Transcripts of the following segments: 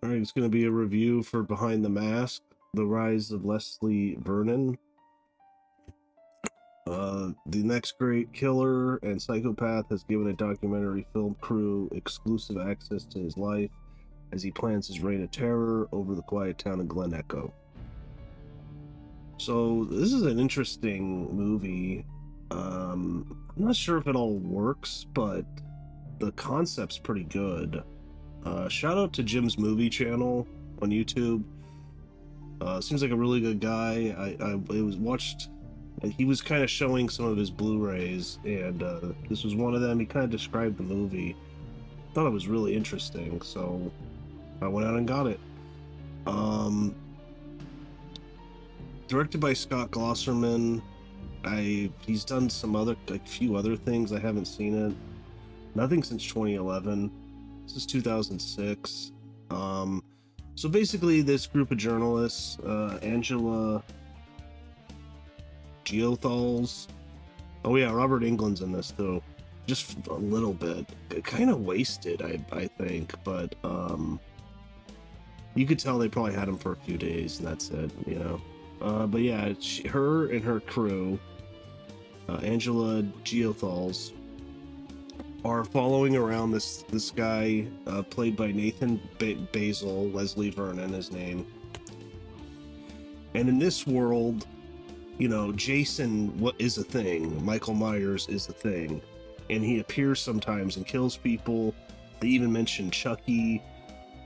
All right, it's going to be a review for Behind the Mask, The Rise of Leslie Vernon. The next great killer and psychopath has given a documentary film crew exclusive access to his life as he plans his reign of terror over the quiet town of Glen Echo. So this is an interesting movie. I'm not sure if it all works, but the concept's pretty good. Shout out to Jim's Movie Channel on YouTube. Seems like a really good guy. He was kind of showing some of his Blu-rays, and this was one of them. He kind of described the movie. Thought it was really interesting, so I went out and got it. Directed by Scott Glosserman. He's done some few other things. I haven't seen it. Nothing since 2011. This is 2006. So basically, this group of journalists, Angela Geothals. Oh yeah, Robert Englund's in this too. Just a little bit. Kind of wasted, I think, but you could tell they probably had him for a few days, and that's it, you know. But yeah, her and her crew, Angela Geothals, are following around this guy, played by Nathan Basil, Leslie Vernon, his name. And in this world, you know, Jason is a thing. Michael Myers is a thing, and he appears sometimes and kills people. They even mention Chucky,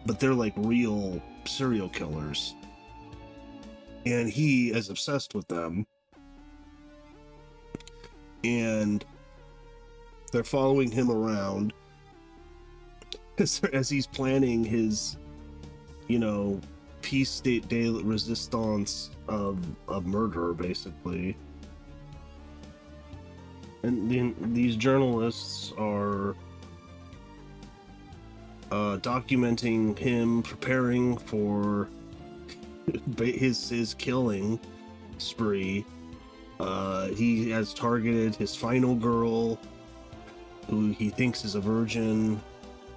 but they're like real serial killers. And he is obsessed with them. And they're following him around as he's planning his, you know, piece de resistance of murder, basically. And then these journalists are documenting him preparing for his killing spree. He has targeted his final girl, who he thinks is a virgin,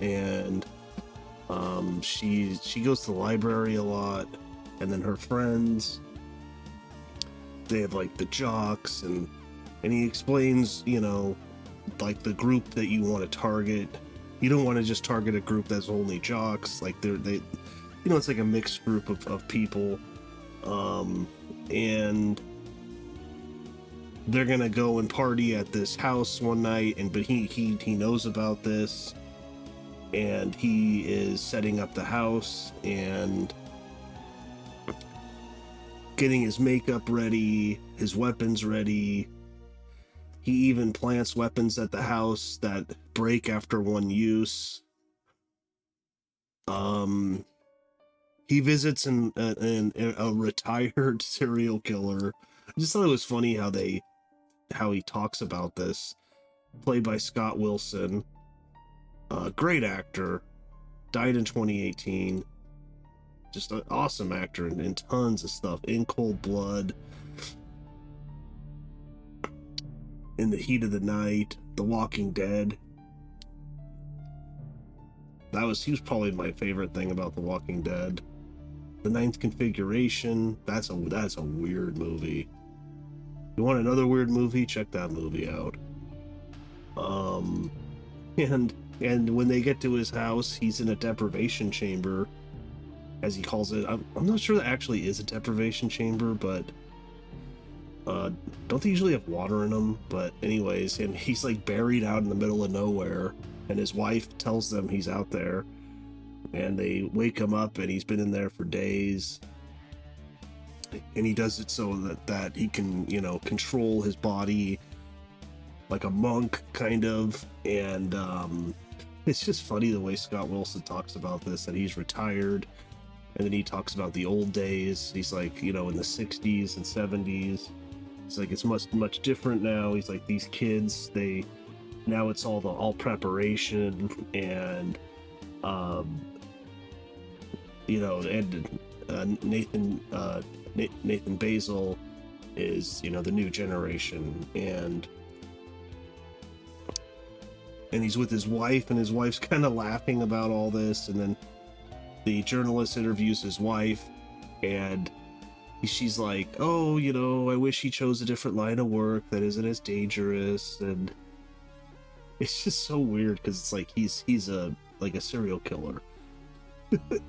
and she goes to the library a lot, and then her friends, they have like the jocks, and he explains, you know, like the group that you want to target. You don't want to just target a group that's only jocks. Like they you know, it's like a mixed group of people, and they're gonna go and party at this house one night, but he knows about this, and he is setting up the house and getting his makeup ready, his weapons ready. He even plants weapons at the house that break after one use. He visits a retired serial killer. I just thought it was funny how he talks about this. Played by Scott Wilson. Great actor. Died in 2018. Just an awesome actor in tons of stuff. In Cold Blood. In the Heat of the Night. The Walking Dead. He was probably my favorite thing about The Walking Dead. The Ninth Configuration. That's a weird movie. You want another weird movie? Check that movie out. And when they get to his house, he's in a deprivation chamber, as he calls it. I'm not sure that actually is a deprivation chamber, but don't they usually have water in them? But anyways, and he's like buried out in the middle of nowhere, and his wife tells them he's out there, and they wake him up, and he's been in there for days. And he does it so that he can, you know, control his body like a monk, kind of. And it's just funny the way Scott Wilson talks about this, that he's retired, and then he talks about the old days. He's like, you know, in the 60s and 70s. It's like it's much different now. He's like, these kids, now it's all preparation, and you know, and Nathan Basil is, you know, the new generation, and he's with his wife, and his wife's kind of laughing about all this, and then the journalist interviews his wife, and she's like, oh, you know, I wish he chose a different line of work that isn't as dangerous. And it's just so weird because it's like he's a like a serial killer. But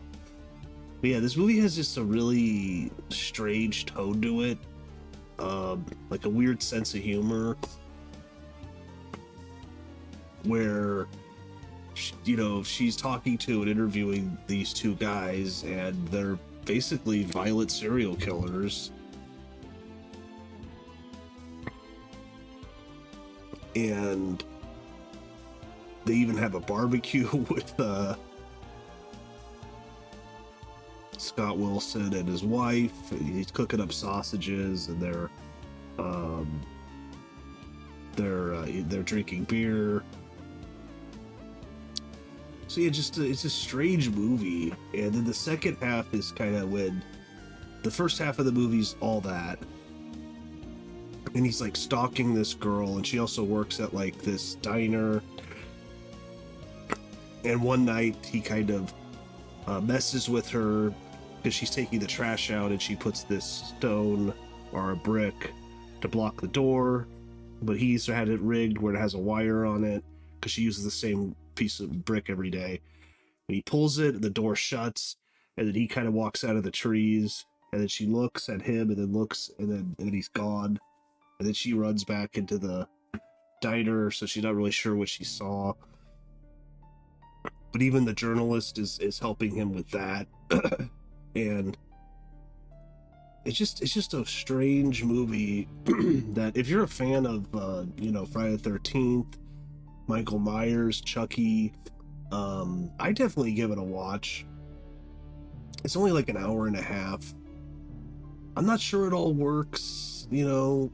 yeah, this movie has just a really strange tone to it, like a weird sense of humor, where you know, she's talking to and interviewing these two guys, and they're basically violent serial killers. And they even have a barbecue with Scott Wilson and his wife. He's cooking up sausages, and they're drinking beer. So yeah, it's a strange movie. And then the second half is kind of when the first half of the movie's all that, and he's like stalking this girl, and she also works at like this diner. And one night he kind of messes with her because she's taking the trash out, and she puts this stone or a brick to block the door, but he's had it rigged where it has a wire on it because she uses the same piece of brick every day. And he pulls it, and the door shuts, and then he kind of walks out of the trees, and then she looks at him, and then looks, and then he's gone, and then she runs back into the diner, so she's not really sure what she saw. But even the journalist is helping him with that. And it's just a strange movie that if you're a fan of you know, Friday the 13th, Michael Myers, Chucky, I definitely give it a watch. It's only like an hour and a half. I'm not sure it all works, you know.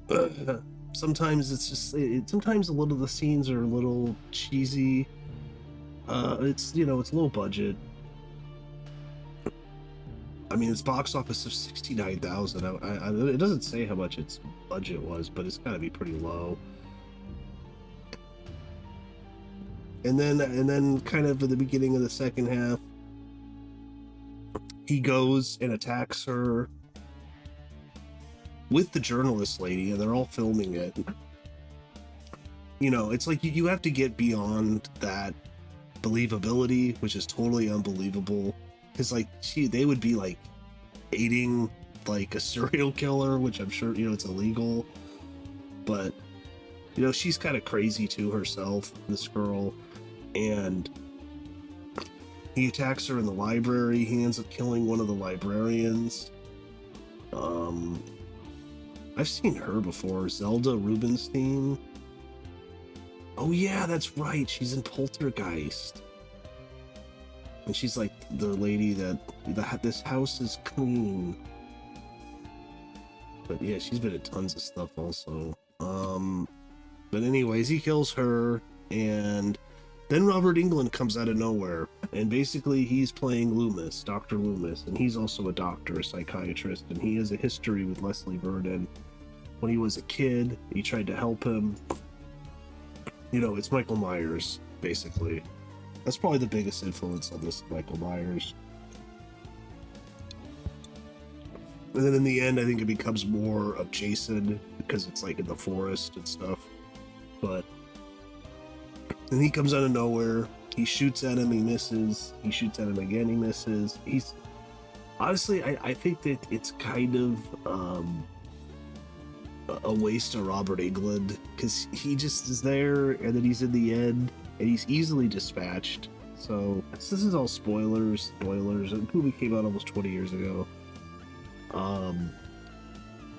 Sometimes it's just sometimes a little of the scenes are a little cheesy. It's, you know, it's low budget. I mean, its box office of 69,000. It doesn't say how much its budget was, but it's got to be pretty low. And then kind of at the beginning of the second half, he goes and attacks her with the journalist lady, and they're all filming it. You know, it's like you have to get beyond that believability, which is totally unbelievable, because like they would be like aiding like a serial killer, which I'm sure, you know, it's illegal, but you know, she's kind of crazy too herself, this girl. And he attacks her in the library. He ends up killing one of the librarians. I've seen her before, Zelda Rubinstein. Oh yeah, that's right, she's in Poltergeist, and she's like the lady that this house is clean. But yeah, she's been in tons of stuff also. But anyways, he kills her, and then Robert Englund comes out of nowhere, and basically he's playing Loomis, Dr. Loomis, and he's also a doctor, a psychiatrist, and he has a history with Leslie Vernon. When he was a kid, he tried to help him. You know, it's Michael Myers, basically. That's probably the biggest influence on this, Michael Myers. And then in the end, I think it becomes more of Jason, because it's like in the forest and stuff. But then he comes out of nowhere. He shoots at him, he misses. He shoots at him again, he misses. He's honestly, I think that it's kind of a waste of Robert Englund, because he just is there, and then he's in the end, and he's easily dispatched. So this is all spoilers. The movie came out almost 20 years ago.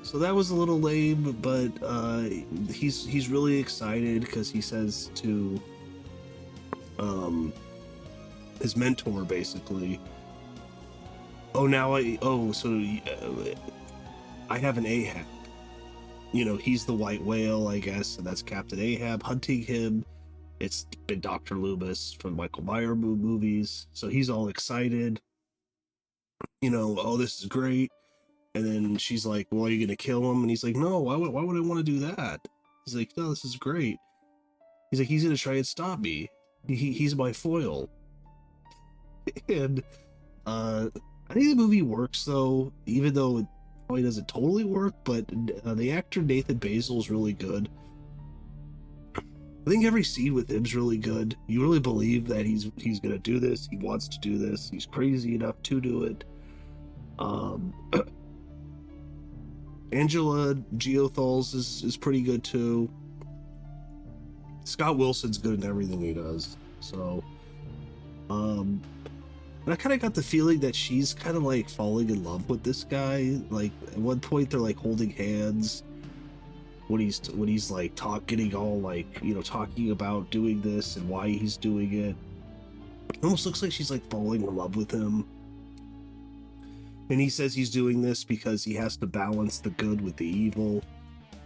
So that was a little lame, but he's really excited because he says to his mentor, basically, I have an Ahab. You know, he's the white whale, I guess, and that's Captain Ahab hunting him. It's been Dr. Loomis from Michael Myers movies, so he's all excited. You know, oh, this is great. And then she's like, well, are you gonna kill him? And he's like, no, why would I want to do that? He's like, no, this is great. He's like, he's gonna try and stop me. He's my foil. And I think the movie works though, even though it probably doesn't totally work. But the actor Nathan Basil is really good. I think every scene with him's really good. You really believe that he's gonna do this. He wants to do this. He's crazy enough to do it. Um, Angela Geothals is pretty good too. Scott Wilson's good in everything he does. So, and I kind of got the feeling that she's kind of like falling in love with this guy. Like at one point they're like holding hands when he's like getting all like, you know, talking about doing this and why he's doing it. It almost looks like she's like falling in love with him. And he says he's doing this because he has to balance the good with the evil,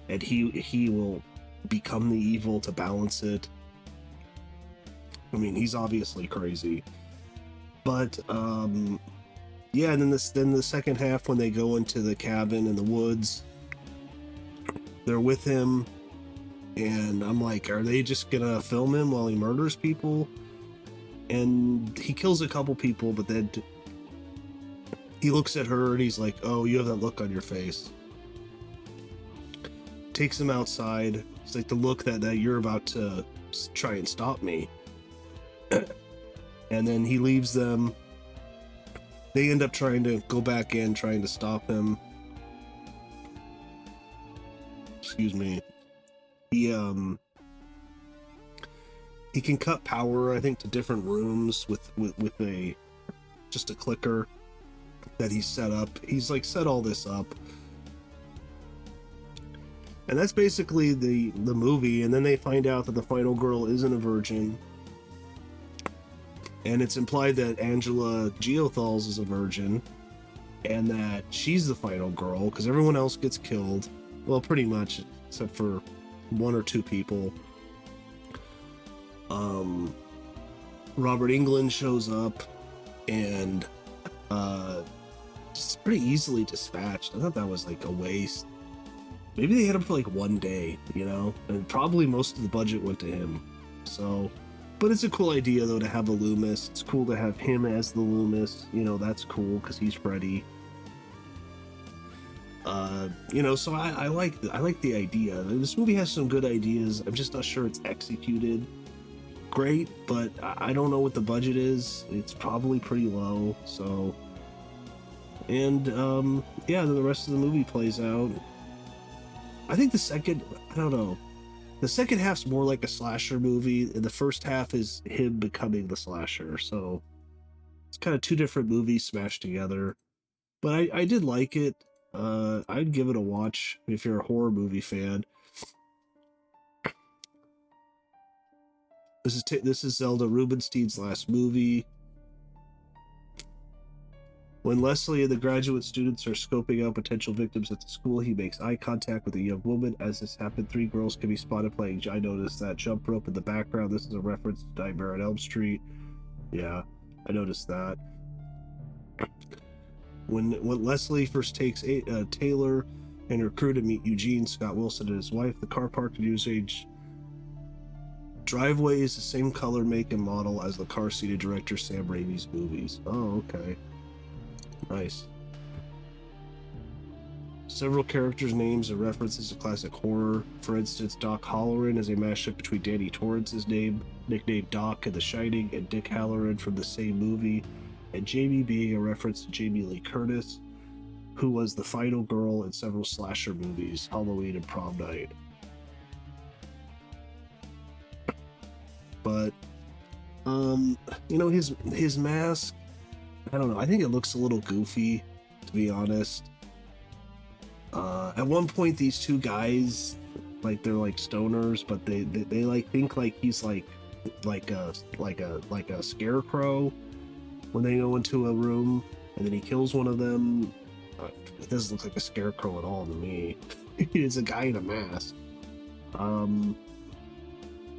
and he will become the evil to balance it. I mean, he's obviously crazy. But yeah, and then the second half, when they go into the cabin in the woods, they're with him, and I'm like, are they just gonna film him while he murders people? And he kills a couple people, but then he looks at her and he's like, oh, you have that look on your face. Takes him outside. It's like the look that you're about to try and stop me. And then he leaves them. They end up trying to go back in, trying to stop him. Excuse me. He can cut power, I think, to different rooms with just a clicker that he's set up. He's like set all this up. And that's basically the movie. And then they find out that the final girl isn't a virgin. And it's implied that Angela Geothals is a virgin, and that she's the final girl, because everyone else gets killed. Well, pretty much, except for one or two people. Robert Englund shows up, and just pretty easily dispatched. I thought that was like a waste. Maybe they had him for like one day, you know? And probably most of the budget went to him. So... But it's a cool idea, though, to have a Loomis. It's cool to have him as the Loomis. You know, that's cool, because he's Freddy. You know, so I like the idea. This movie has some good ideas. I'm just not sure it's executed great, but I don't know what the budget is. It's probably pretty low, so... And, yeah, then the rest of the movie plays out. I think I don't know. The second half's more like a slasher movie, and the first half is him becoming the slasher. So it's kind of two different movies smashed together. But I did like it. I'd give it a watch if you're a horror movie fan. This is Zelda Rubinstein's last movie. When Leslie and the graduate students are scoping out potential victims at the school, he makes eye contact with a young woman. As this happened, 3 girls can be spotted playing. I noticed that jump rope in the background. This is a reference to Nightmare on Elm Street. Yeah, I noticed that. When Leslie first takes Taylor and her crew to meet Eugene, Scott Wilson, and his wife, the car parked in Usage driveway is the same color, make, and model as the car seated director Sam Raimi's movies. Oh, okay. Nice. Several characters' names are references to classic horror. For instance, Doc Halloran is a mashup between Danny Torrance's name, nicknamed Doc in The Shining, and Dick Halloran from the same movie, and Jamie being a reference to Jamie Lee Curtis, who was the final girl in several slasher movies, Halloween and Prom Night. But, you know, his mask, I don't know, I think it looks a little goofy, to be honest. At one point, these two guys, like, they're like stoners, but they like think like he's like a scarecrow when they go into a room, and then he kills one of them. It doesn't look like a scarecrow at all to me. It's a guy in a mask.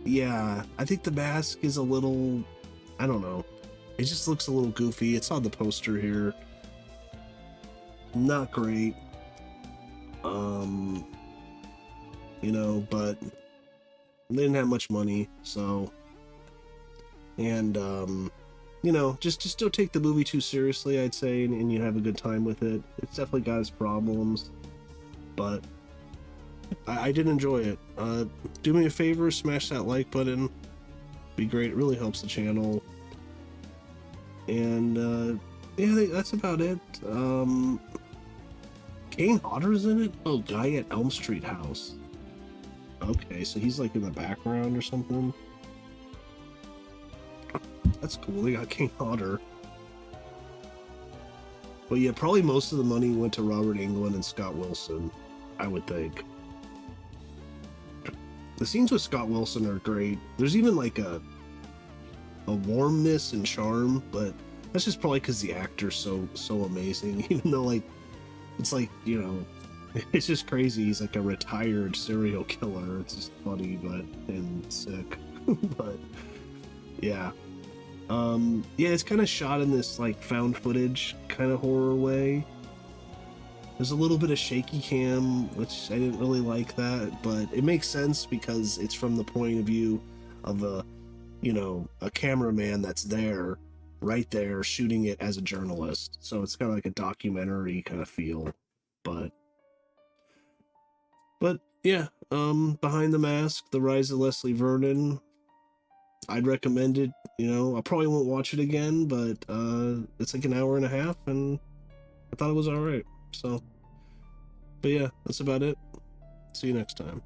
Yeah, I think the mask is a little, I don't know. It just looks a little goofy. It's on the poster here. Not great. You know, but they didn't have much money, so. And, you know, just don't take the movie too seriously, I'd say, and you have a good time with it. It's definitely got its problems, but I did enjoy it. Do me a favor, smash that like button. Be great. It really helps the channel. And yeah, I think that's about it. Kane Hodder's in it? Oh, Guy at Elm Street House. Okay, so he's like in the background or something. That's cool. They got Kane Hodder. But yeah, probably most of the money went to Robert Englund and Scott Wilson, I would think. The scenes with Scott Wilson are great. There's even like a warmness and charm, but that's just probably because the actor's so amazing. Even though, like, it's like, you know, it's just crazy. He's like a retired serial killer. It's just funny, but and sick. But yeah. Yeah, it's kind of shot in this like found footage kind of horror way. There's a little bit of shaky cam, which I didn't really like that, but it makes sense because it's from the point of view of a, you know, a cameraman that's there, right there, shooting it as a journalist. So it's kind of like a documentary kind of feel. But yeah, Behind the Mask, The Rise of Leslie Vernon. I'd recommend it. You know, I probably won't watch it again, but it's like an hour and a half, and I thought it was all right. So, but yeah, that's about it. See you next time.